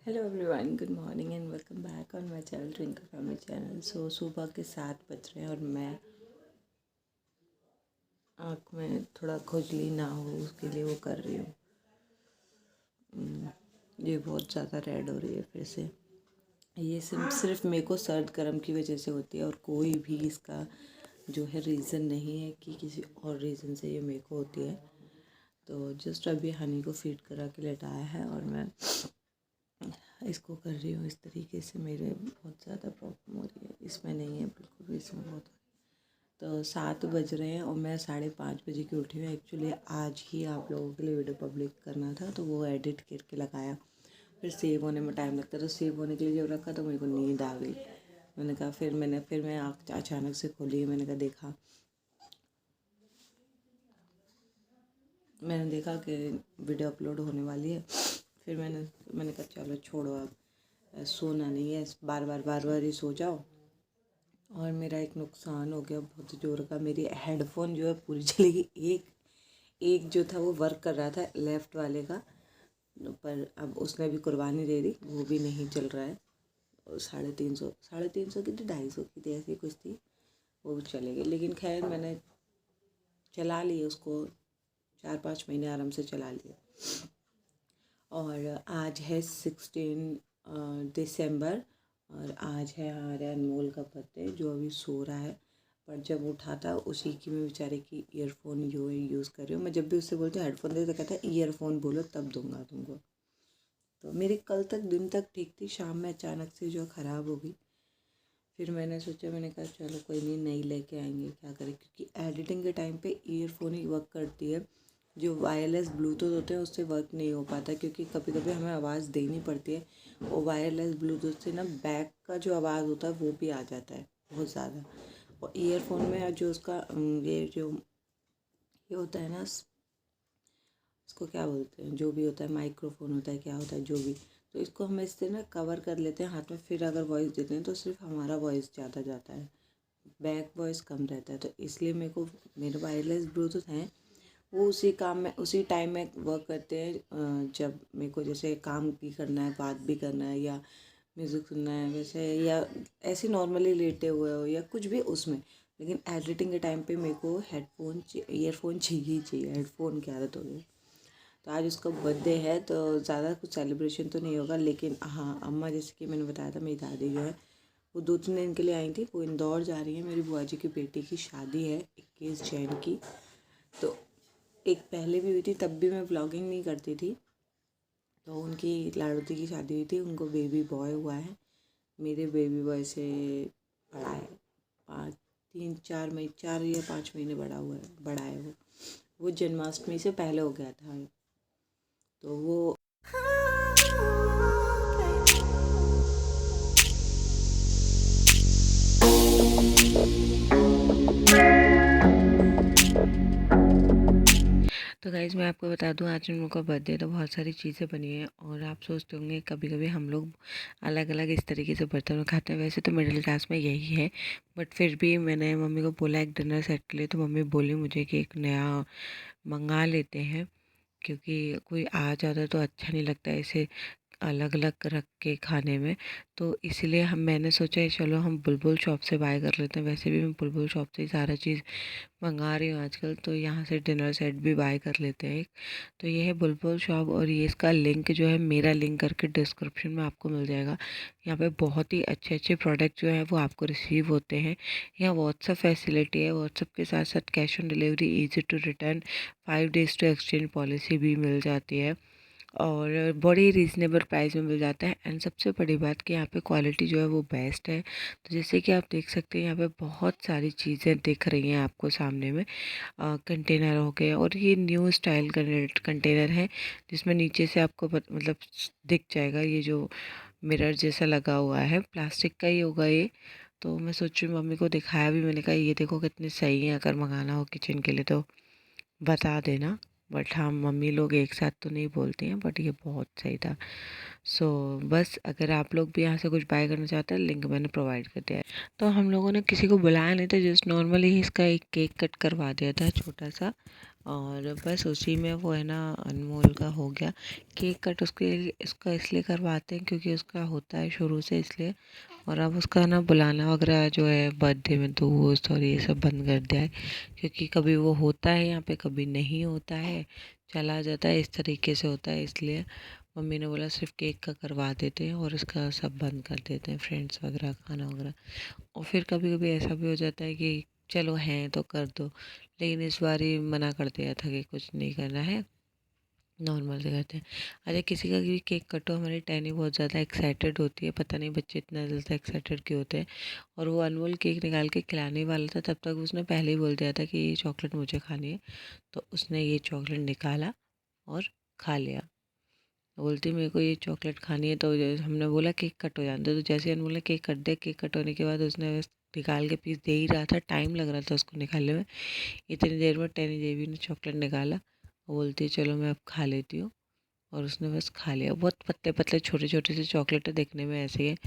Hello everyone, good morning and welcome back on my channel twinkle family channel. सुबह के 7 बज रहे हैं और मैं आँख में थोड़ा खुजली ना हो उसके लिए वो कर रही हूँ। ये बहुत ज़्यादा रेड हो रही है फिर से। ये सिर्फ मेरे को सर्द गर्म की वजह से होती है और कोई भी इसका जो है रीज़न नहीं है कि किसी और रीज़न से ये मेरे को होती है। तो जस्ट अभी हनी को फीड करा के लेटाया है और मैं इसको कर रही हूँ इस तरीके से। मेरे बहुत ज़्यादा प्रॉब्लम हो रही है, इसमें नहीं है बिल्कुल भी, इसमें बहुत। तो 7 बज रहे हैं और मैं 5:30 बजे की उठी हूँ। एक्चुअली आज ही आप लोगों के लिए वीडियो पब्लिक करना था तो वो एडिट करके लगाया, फिर सेव होने में टाइम लगता है तो सेव होने के लिए जब रखा तो मेरे को नींद आ गई। मैंने कहा फिर मैं आँख अचानक से खोली। मैंने देखा कि वीडियो अपलोड होने वाली है। फिर मैंने कहा चलो छोड़ो, अब सोना नहीं है, बार बार ही सो जाओ। और मेरा एक नुकसान हो गया बहुत ज़ोर का। मेरी हेडफोन जो है पूरी चली गई। एक जो था वो वर्क कर रहा था लेफ़्ट वाले का, पर अब उसने भी कुर्बानी दे दी, वो भी नहीं चल रहा है। 350 की थी, 250 की थी, ऐसी कुछ थी, वो चले गई। लेकिन खैर मैंने चला ली उसको, 4-5 महीने आराम से चला लिया। और आज है 16 दिसंबर और आज है हमारे अनमोल का बर्थडे जो अभी सो रहा है। पर जब उठा था उसी की मैं बेचारे की ईयरफोन यूज़ कर रही हूँ। मैं जब भी उससे बोलती हूँ हेडफोन दे तो कहता है ईयरफोन बोलो तब दूंगा तुमको। तो मेरी कल तक दिन तक ठीक थी, शाम में अचानक से जो ख़राब हो गई। फिर मैंने कहा चलो कोई नहीं, नई लेके आएंगे, क्या करें, क्योंकि एडिटिंग के टाइम पे ईयरफोन ही वर्क करती है। जो वायरलेस ब्लूटूथ होते हैं उससे वर्क नहीं हो पाता, क्योंकि कभी कभी हमें आवाज़ देनी पड़ती है। और वायरलेस ब्लूटूथ से ना बैक का जो आवाज़ होता है वो भी आ जाता है बहुत ज़्यादा। और ईयरफोन में जो उसका ये होता है ना, इसको क्या बोलते हैं, जो भी होता है, माइक्रोफोन होता है, क्या होता है, जो भी, तो इसको हम इससे ना कवर कर लेते हैं हाथ में। फिर अगर वॉइस देते हैं तो सिर्फ हमारा वॉइस ज़्यादा जाता है, बैक वॉइस कम रहता है। तो इसलिए मेरे वायरलेस ब्लूटूथ हैं, वो उसी काम में उसी टाइम में वर्क करते हैं जब मेरे को जैसे काम भी करना है, बात भी करना है, या म्यूज़िक सुनना है वैसे, या ऐसे नॉर्मली लेटे हुए हो या कुछ भी उसमें। लेकिन एडिटिंग के टाइम पे मेरे को ईयरफोन चाहिए, हेडफोन की आदत हो गई। तो आज उसका बर्थडे है तो ज़्यादा कुछ सेलिब्रेशन तो नहीं होगा, लेकिन हाँ, अम्मा जैसे कि मैंने बताया था, मेरी दादी जो है वो 2-3 दिन के लिए आई थी, वो इंदौर जा रही है। मेरी बुआ जी की बेटी की शादी है 21 जैन की। तो एक पहले भी हुई थी, तब भी मैं व्लॉगिंग नहीं करती थी। तो उनकी लाड़ोती की शादी हुई थी, उनको बेबी बॉय हुआ है। मेरे बेबी बॉय से बड़ा है, 4 या 5 महीने बड़ा है वो जन्माष्टमी से पहले हो गया था। तो वो तो गाइज़ मैं आपको बता दूं, आज उन लोगों का बर्थडे, तो बहुत सारी चीज़ें बनी हैं। और आप सोचते होंगे कभी कभी हम लोग अलग अलग इस तरीके से बर्तन खाते हैं, वैसे तो मिडिल क्लास में यही है। बट फिर भी मैंने मम्मी को बोला एक डिनर सेट के लिए, तो मम्मी बोली मुझे कि एक नया मंगा लेते हैं, क्योंकि कोई आ जाता है तो अच्छा नहीं लगता ऐसे अलग अलग रख के खाने में। तो इसलिए मैंने सोचा चलो हम बुलबुल शॉप से बाय कर लेते हैं। वैसे भी मैं बुलबुल शॉप से ही सारा चीज़ मंगा रही हूँ आजकल, तो यहाँ से डिनर सेट भी बाय कर लेते हैं एक। तो ये है बुलबुल शॉप और ये इसका लिंक जो है, मेरा लिंक करके डिस्क्रिप्शन में आपको मिल जाएगा। यहाँ पे बहुत ही अच्छे अच्छे प्रोडक्ट जो है वो आपको रिसीव होते हैं। यहाँ व्हाट्सअप फैसिलिटी है, व्हाट्सअप के साथ साथ cash on delivery, easy to return, 5 days to exchange policy भी मिल जाती है और बड़ी रीज़नेबल प्राइस में मिल जाता है। एंड सबसे बड़ी बात कि यहाँ पे क्वालिटी जो है वो बेस्ट है। तो जैसे कि आप देख सकते हैं यहाँ पे बहुत सारी चीज़ें दिख रही हैं आपको सामने में। कंटेनर हो गए, और ये न्यू स्टाइल कंटेनर है जिसमें नीचे से आपको मतलब दिख जाएगा, ये जो मिरर जैसा लगा हुआ है, प्लास्टिक का ही होगा ये। तो मैं सोच रही हूँ, मम्मी को दिखाया भी, मैंने कहा ये देखो कितने सही हैं, अगर मंगाना हो किचन के लिए तो बता देना। बट हाँ, मम्मी लोग एक साथ तो नहीं बोलती हैं, बट ये बहुत सही था। सो बस अगर आप लोग भी यहाँ से कुछ बाय करना चाहते हैं, लिंक मैंने प्रोवाइड कर दिया है। तो हम लोगों ने किसी को बुलाया नहीं था, जस्ट नॉर्मली ही इसका एक केक कट करवा दिया था छोटा सा। और बस उसी में वो है ना अनमोल का हो गया। केक कट उसका इसलिए करवाते हैं क्योंकि उसका होता है शुरू से, इसलिए। और अब उसका ना बुलाना वगैरह जो है बर्थडे में दोस्त और ये सब बंद कर दिया है, क्योंकि कभी वो होता है यहाँ पे, कभी नहीं होता है, चला जाता है, इस तरीके से होता है। इसलिए मम्मी ने बोला सिर्फ केक का करवा देते हैं और इसका सब बंद कर देते हैं, फ्रेंड्स वगैरह खाना वगैरह। और फिर कभी कभी ऐसा भी हो जाता है कि चलो हैं तो कर दो, लेकिन इस बार ही मना कर दिया था कि कुछ नहीं करना है, नॉर्मल से करते हैं। अरे किसी का भी केक कटो, हमारी टैनी बहुत ज़्यादा एक्साइटेड होती है, पता नहीं बच्चे इतना ज़्यादा एक्साइटेड क्यों होते हैं। और वो अनमोल केक निकाल के खिलाने वाला था, तब तक उसने पहले ही बोल दिया था कि ये चॉकलेट मुझे खानी है। तो उसने ये चॉकलेट निकाला और खा लिया। बोलती मेरे को ये चॉकलेट खानी है, तो हमने बोला केक कट हो जाने दो, तो जैसे अनमोल ने केक कट दिया, केक कट होने के बाद उसने बस निकाल के पीस दे ही रहा था, टाइम लग रहा था उसको निकालने में। इतनी देर में टैनी देवी ने चॉकलेट निकाला, वो बोलती चलो मैं अब खा लेती हूँ। और उसने बस खा लिया। बहुत पतले पतले छोटे छोटे से चॉकलेट देखने में ऐसे ही है।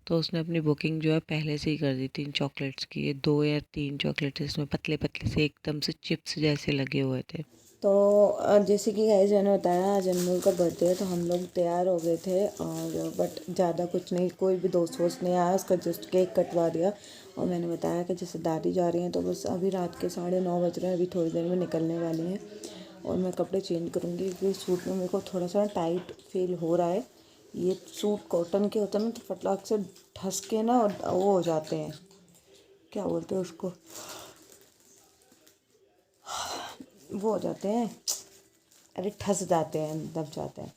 तो उसने अपनी बुकिंग जो है पहले से ही कर दी थी चॉकलेट्स की। ये 2 या 3 चॉकलेट इसमें पतले पतले से एकदम से चिप्स जैसे लगे हुए थे। तो जैसे कि गाइस मैंने बताया आज अनमोल का बर्थडे है, तो हम लोग तैयार हो गए थे, और बट ज़्यादा कुछ नहीं, कोई भी दोस्त वोस्त नहीं आया, उसका जस्ट केक कटवा दिया। और मैंने बताया कि जैसे दादी जा रही हैं, तो बस अभी रात के 9:30 बज रहे हैं, अभी थोड़ी देर में निकलने वाली हैं। और मैं कपड़े चेंज करूँगी क्योंकि सूट में मेरे को थोड़ा सा टाइट फील हो रहा है। ये सूट कॉटन के होते हैं ना, तो फटाक से ढस के ना वो हो जाते हैं, क्या बोलते हैं उसको, वो हो जाते हैं, अरे ठस जाते हैं, दब जाते हैं।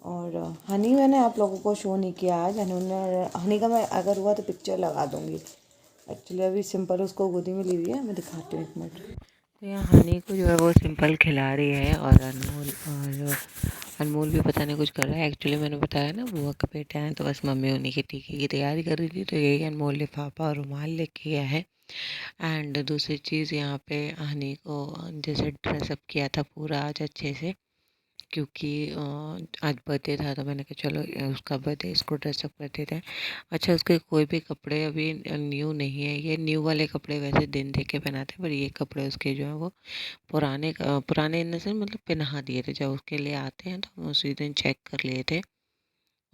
और हनी मैंने आप लोगों को शो नहीं किया आज। हनी का मैं अगर हुआ तो पिक्चर लगा दूँगी। एक्चुअली अभी सिंपल उसको गोदी में ली हुई है, मैं दिखाती हूँ एक मिनट। तो यहाँ हनी को जो है वो सिंपल खिला रही है, और अनमोल भी पता नहीं कुछ कर रहा है। एक्चुअली मैंने बताया ना बुआ का बेटा है, तो बस मम्मी उन्हीं के टीके की तैयारी कर रही थी, तो यही अनमोल लिफाफा और रुमाल लेके गया है। एंड दूसरी चीज़ यहाँ पे हनी को जैसे ड्रेसअप किया था पूरा आज अच्छे से, क्योंकि आज बर्थडे था, तो मैंने कहा चलो उसका बर्थडे इसको ड्रेसअप कर देते हैं। अच्छा उसके कोई भी कपड़े अभी न्यू नहीं है, ये न्यू वाले कपड़े वैसे दिन देख के पहनाते हैं, पर ये कपड़े उसके जो है वो पुराने इन से मतलब पहना दिए थे। जब उसके लिए आते हैं तो हम उसी दिन चेक कर लिए थे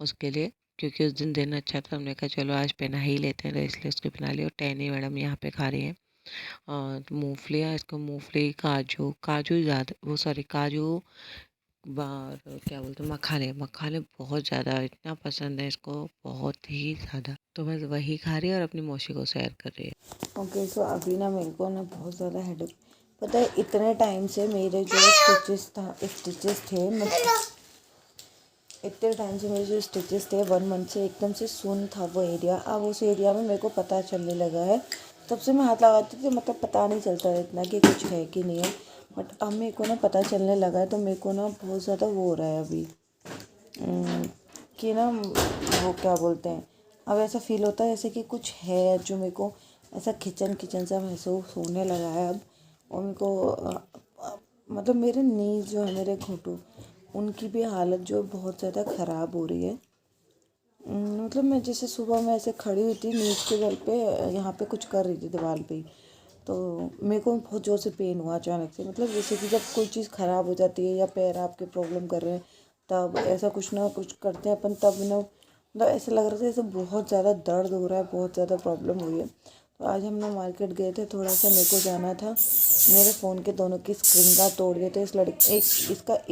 उसके लिए, क्योंकि उस दिन अच्छा था, हमने कहा चलो आज पहना ही लेते हैं, तो इसलिए उसको पहना लिया। और टैनी मैडम यहाँ पे खा रही हैं मूँगफलियाँ, इसको मूँगफली काजू काजू ज़्यादा, वो सॉरी काजू बार क्या बोलते हैं, मखाने मखाने बहुत ज़्यादा इतना पसंद है इसको, बहुत ही ज़्यादा। तो बस वही खा रही है और अपनी मौसी को शेयर कर रही है। ओके सो अभी ना मेरे को ना बहुत ज़्यादा हेडेक, पता है इतने टाइम से मेरे जो स्टिचेस थे, मतलब इतने टाइम से मेरे जो स्टिचेस थे 1 मंथ से एकदम से सुन था वो एरिया। अब उस एरिया में मेरे को पता चलने लगा है, तब से मैं हाथ लगाती थी, मतलब पता नहीं चलता है इतना कि कुछ है कि नहीं है, बट अब मेरे को ना पता चलने लगा है, तो मेरे को ना बहुत ज़्यादा वो हो रहा है अभी कि ना वो क्या बोलते हैं, अब ऐसा फील होता है जैसे कि कुछ है जो मेरे को ऐसा खिंचन खिंचन सा महसूस होने लगा है अब। और मेरे को मतलब मेरे नीज जो है, मेरे घुटनों, उनकी भी हालत जो बहुत ज़्यादा ख़राब हो रही है। मतलब मैं जैसे सुबह में ऐसे खड़ी हुई थी नीच के बल पे, यहाँ पे कुछ कर रही थी दीवार पे ही, तो मेरे को बहुत ज़ोर से पेन हुआ अचानक से। मतलब जैसे कि जब कोई चीज़ ख़राब हो जाती है या पैर आपके प्रॉब्लम कर रहे हैं, तब ऐसा कुछ ना कुछ करते हैं अपन, तब ना मतलब ऐसा लग रहा था जैसे बहुत ज़्यादा दर्द हो रहा है, बहुत ज़्यादा प्रॉब्लम हुई है। तो आज हम लोग मार्केट गए थे, थोड़ा सा मेरे को जाना था। मेरे फ़ोन के दोनों की स्क्रीन गार्ड तोड़ दिए थे इस लड़के,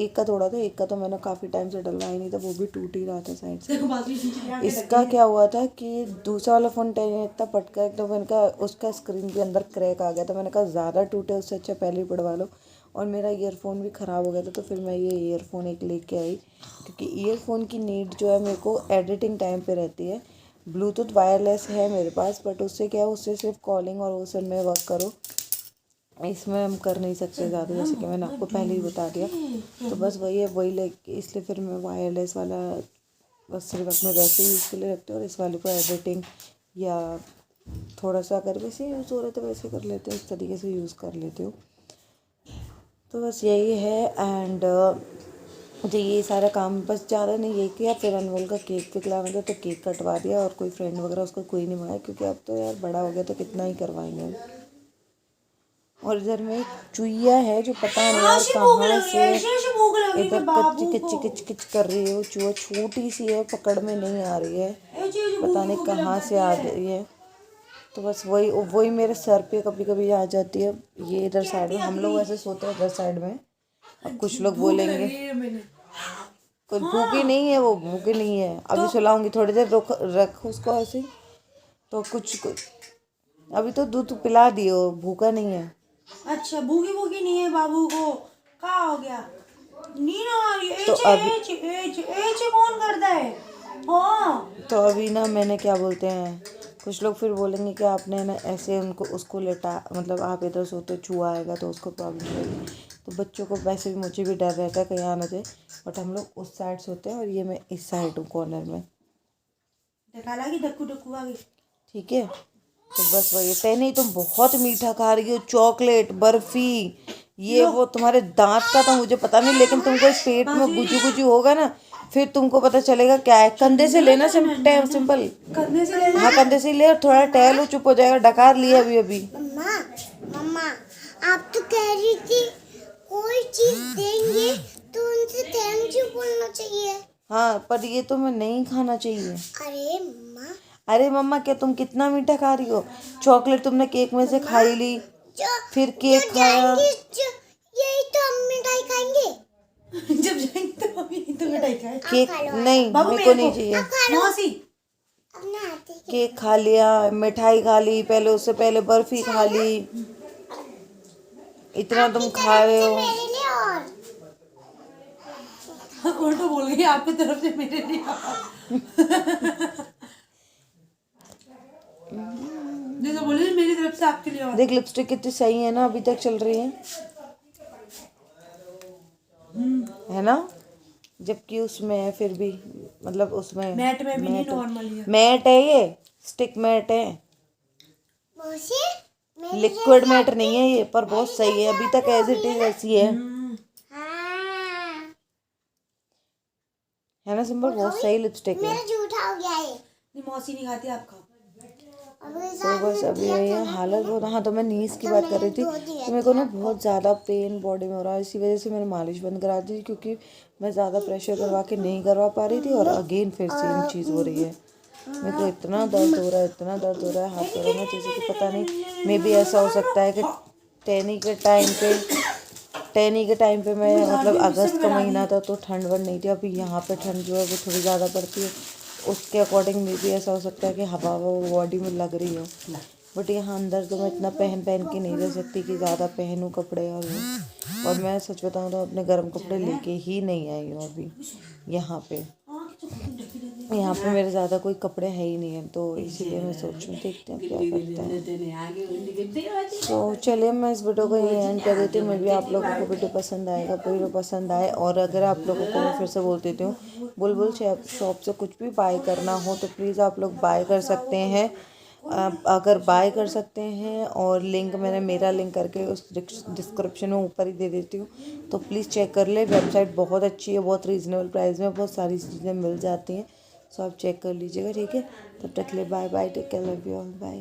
एक का तोड़ा था, एक का तो मैंने काफ़ी टाइम से डलवाया ही नहीं था, वो भी टूट ही रहा था साइड से। इसका क्या हुआ था कि दूसरा वाला फ़ोन इतना पटका एकदम, मैंने कहा उसका स्क्रीन के अंदर क्रैक आ गया था, मैंने कहा ज़्यादा टूटे उससे अच्छा पहले ही पड़वा लो। और मेरा ईयरफ़ोन भी ख़राब हो गया था, तो फिर मैं ये ईयरफ़ोन एक लेके आई, क्योंकि ईयरफ़ोन की नीड जो है मेरे को एडिटिंग टाइम पे रहती है। ब्लूटूथ वायरलेस है मेरे पास, बट उससे क्या है, उससे सिर्फ कॉलिंग और वो सब में वर्क करो, इसमें हम कर नहीं सकते ज़्यादा, जैसे कि मैंने आपको पहले ही बता दिया। तो बस वही है, वही लेके, इसलिए फिर मैं वायरलेस वाला बस सिर्फ अपने वैसे ही यूज़ के लिए रखते हो, और इस वाले को एडिटिंग या थोड़ा सा अगर वैसे यूज़ हो रहा है तो वैसे कर लेते हो, इस तरीके से यूज़ कर लेते हो। तो बस यही है। एंड मुझे ये सारा काम बस ज़्यादा नहीं ये किया, फिर अनमोल का केक पिघलाना था तो केक कटवा दिया, और कोई फ्रेंड वगैरह उसका कोई नहीं मंगाया, क्योंकि अब तो यार बड़ा हो गया तो कितना ही करवाएंगे। और इधर में एक चुईया है जो पता नहीं यार कहाँ से इधर किच किच कर रही है। वो चूहा छोटी सी है, पकड़ में नहीं आ रही है, पता नहीं कहाँ से आ गई है। तो बस वही वही मेरे सर पे कभी कभी आ जाती है। ये इधर साइड में हम लोग ऐसे सोते हैं, इधर साइड में। अब कुछ लोग बोलेंगे कोई भूखी नहीं है, वो भूखी नहीं है। अभी सुलाऊंगी, थोड़ी देर रख उसको ऐसे। तो कुछ अभी तो दूध पिला दियो, भूखा नहीं है। अच्छा भूखी नहीं है बाबू को, क्या हो गया? नींद आ रही है। तो अभी एचे कौन करता है? हाँ तो अभी ना मैंने क्या बोलते हैं, कुछ लोग फिर बोलेंगे कि आपने ना ऐसे उनको उसको लेटा, मतलब आप इधर सोते चूहा आएगा तो उसको प्रॉब्लम होगी। तो बच्चों को वैसे भी मुझे भी डर रहता है कहीं आ ना जाए, बट हम लोग उस साइड सोते हैं और ये मैं इस साइड हूँ कॉर्नर में। ठीक है, तो बस वही है। नहीं, तुम बहुत मीठा खा रही हो, चॉकलेट बर्फी ये वो। तुम्हारे दांत का तो मुझे पता नहीं, लेकिन तुमको इस पेट में गुजू गुजू होगा ना, फिर तुमको पता चलेगा क्या है। कंधे से लेना, सिंपल। कंधे से लेना। हाँ, कंधे से ले, थोड़ा टहलो, चुप हो जाएगा। डकार लिया अभी। मम्मा मम्मा, आप तो कह रही थी कोई चीज देंगे तो उनसे थैंक यू बोलना चाहिए। हाँ, पर ये तो मैं नहीं खाना चाहिए। अरे मम्मा, अरे मम्मा, क्या तुम कितना मीठा खा रही हो? चॉकलेट तुमने केक में से खाई ली, फिर केक खाया। यही तो हम मिठाई खाएंगे। जब जाएंगे तो हम यही तो मिठाई खाएं। केक नहीं, मेरे को नहीं चाहिए। मौसी अपने हाथ ही केक खा लिया, मिठाई खा ली, पहले उससे पहले बर्फी खा ली। इतना तुम खा रहे हो। मेरे लिए। और कौन तो बोल गई आपकी तरफ से मेरे लिए? जैसे बोले मेरी तरफ से आपके लिए और। देख, लिपस्टिक कितनी सही है ना, अभी तक चल रही है ना? जबकि उसमें है फिर भी, मतलब उसमें मैट में भी नहीं, नॉर्मल है। मैट है, ये स्टिक मैट है, मौसी लिक्विड मैट नहीं है ये, पर बहुत सही है अभी तक, एज इट इज ऐसी है हाँ, ना सिंपल? बहुत सही लिपस्टिक है। मेरा झूठा हो गया है। नहीं मौसी नहीं खाती, आप खाओ। तो बस अभी यही है हालत बहुत। हाँ, तो मैं नीज की बात कर रही थी। तो मेरे को ना बहुत ज़्यादा पेन बॉडी में हो रहा है, इसी वजह से मैंने मालिश बंद करा दी, क्योंकि मैं ज़्यादा प्रेशर करवा के नहीं करवा पा रही थी। और अगेन फिर सेम चीज़ हो रही है। मेरे को इतना दर्द हो रहा है, इतना दर्द हो रहा है हाथ पैरों में, जैसे कि पता नहीं, मे भी ऐसा हो सकता है कि टैनी के टाइम पे मैं, मतलब अगस्त का महीना था तो ठंड वंड नहीं थी। अभी यहाँ पे ठंड जो है वो थोड़ी ज़्यादा पड़ती है, उसके अकॉर्डिंग में भी ऐसा हो सकता है कि हवा वो बॉडी में लग रही हो। बट यहाँ अंदर तो मैं इतना पहन के नहीं रह सकती कि ज़्यादा पहनूँ कपड़े। और मैं सच बताऊँ तो अपने गर्म कपड़े लेके ही नहीं आई हूँ अभी। यहाँ पे मेरे ज़्यादा कोई कपड़े है ही नहीं है, तो इसीलिए मैं सोच रही, देखते हैं क्या करते हैं। तो चलिए, मैं इस वीडियो को यहीं एंड कर देती हूँ। मैं भी आप लोगों को वीडियो पसंद आएगा, वीडियो पसंद आए। और अगर आप लोगों को, मैं फिर से बोल देती हूँ, बुलबुल शॉप से कुछ भी बाय करना हो तो प्लीज़ आप लोग बाय कर सकते हैं। अगर बाय कर सकते हैं, और लिंक मैंने मेरा लिंक करके उस डिस्क्रिप्शन में ऊपर ही दे देती हूँ, तो प्लीज़ चेक कर ले। वेबसाइट बहुत अच्छी है, बहुत रीज़नेबल प्राइस में बहुत सारी चीज़ें मिल जाती हैं। सो आप चेक कर लीजिएगा, ठीक है? तब तक के लिए bye bye, take care, love you all, bye.